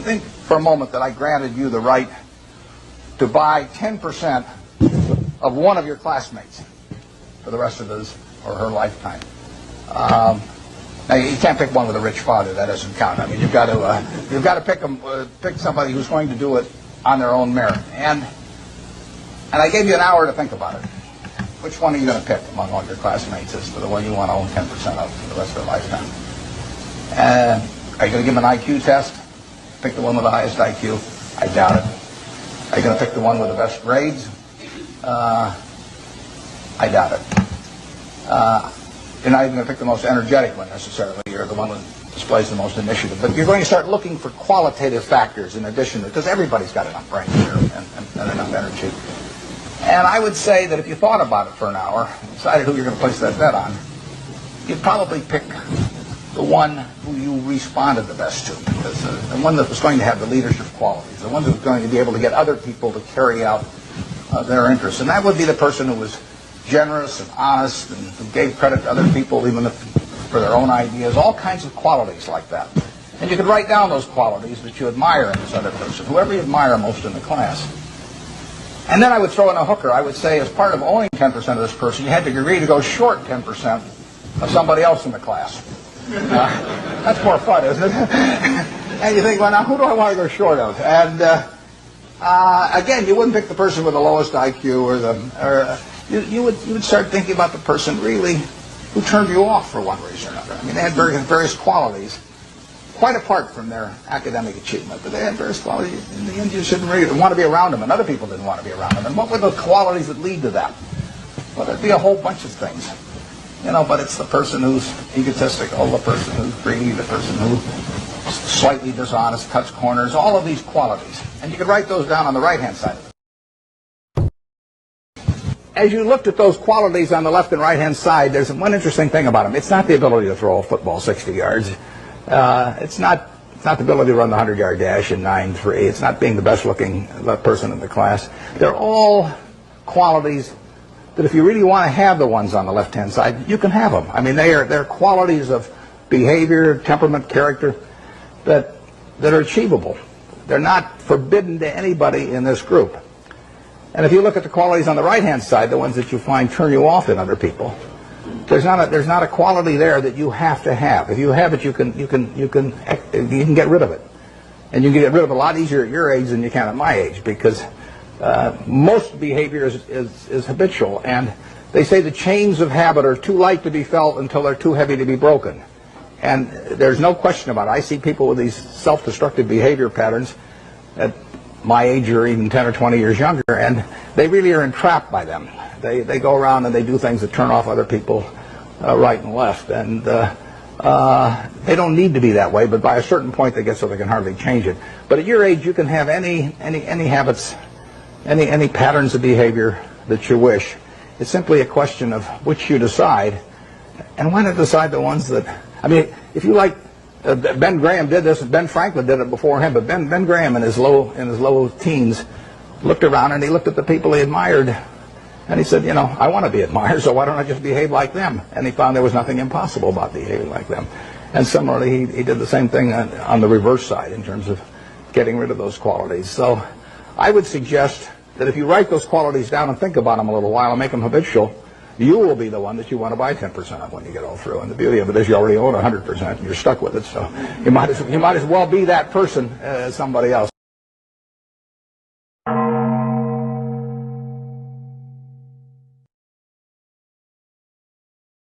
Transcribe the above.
think for a moment that I granted you the right to buy 10% of one of your classmates for the rest of his or her lifetime. Now you can't pick one with a rich father. That doesn't count. I mean, you've got to pick somebody who's going to do it on their own merit. And I gave you an hour to think about it. Which one are you going to pick among all your classmates as to the one you want to own 10% of for the rest of their lifetime? Are you going to give them an IQ test? Pick the one with the highest IQ? I doubt it. Are you going to pick the one with the best grades? I doubt it. You're not even going to pick the most energetic one necessarily. You're the one that displays the most initiative. But you're going to start looking for qualitative factors in addition to, because everybody's got enough brain here and enough energy. And I would say that if you thought about it for an hour and decided who you're going to place that bet on, you'd probably pick the one who you responded the best to, because the one that was going to have the leadership qualities, the one that was going to be able to get other people to carry out their interests. And that would be the person who was generous and honest and who gave credit to other people even for their own ideas, all kinds of qualities like that. And you could write down those qualities that you admire in this other person, whoever you admire most in the class. And then I would throw in a hooker. I would say as part of owning 10% of this person, you had to agree to go short 10% of somebody else in the class. That's more fun, isn't it? And you think, well, now who do I want to go short of? And again, you wouldn't pick the person with the lowest IQ you would start thinking about the person really who turned you off for one reason or another. I mean, they had various qualities, quite apart from their academic achievement, but they had various qualities. In the end, you shouldn't really want to be around them, and other people didn't want to be around them. And what were the qualities that lead to that? Well, there'd be a whole bunch of things. But it's the person who's egotistical, the person who's greedy, the person who's slightly dishonest, cuts corners, all of these qualities. And you could write those down on the right-hand side of it. As you looked at those qualities on the left and right-hand side, there's one interesting thing about them. It's not the ability to throw a football 60 yards. It's not the ability to run the 100-yard dash in 9.3. It's not being the best-looking person in the class. They're all qualities that if you really want to have the ones on the left-hand side, you can have them. I mean, they're qualities of behavior, temperament, character that are achievable. They're not forbidden to anybody in this group. And if you look at the qualities on the right-hand side, the ones that you find turn you off in other people, there's not a quality there that you have to have. If you have it, you can get rid of it, and you can get rid of it a lot easier at your age than you can at my age, because most behavior is habitual, and they say the chains of habit are too light to be felt until they're too heavy to be broken. And there's no question about it. I see people with these self-destructive behavior patterns at my age or even 10 or 20 years younger, and they really are entrapped by them. They go around and they do things that turn off other people right and left, and they don't need to be that way, but by a certain point they get so they can hardly change it. But at your age, you can have any habits, any patterns of behavior that you wish. It's simply a question of which you decide, and why not decide the ones that, I mean, if you like, Ben Graham did this, Ben Franklin did it before him, but Ben Graham in his low teens looked around and he looked at the people he admired, and he said, I want to be admired, so why don't I just behave like them? And he found there was nothing impossible about behaving like them. And similarly, he did the same thing on the reverse side in terms of getting rid of those qualities. So I would suggest that if you write those qualities down and think about them a little while and make them habitual, you will be the one that you want to buy 10% of when you get all through. And the beauty of it is you already own 100% and you're stuck with it. So you might as well be that person as somebody else.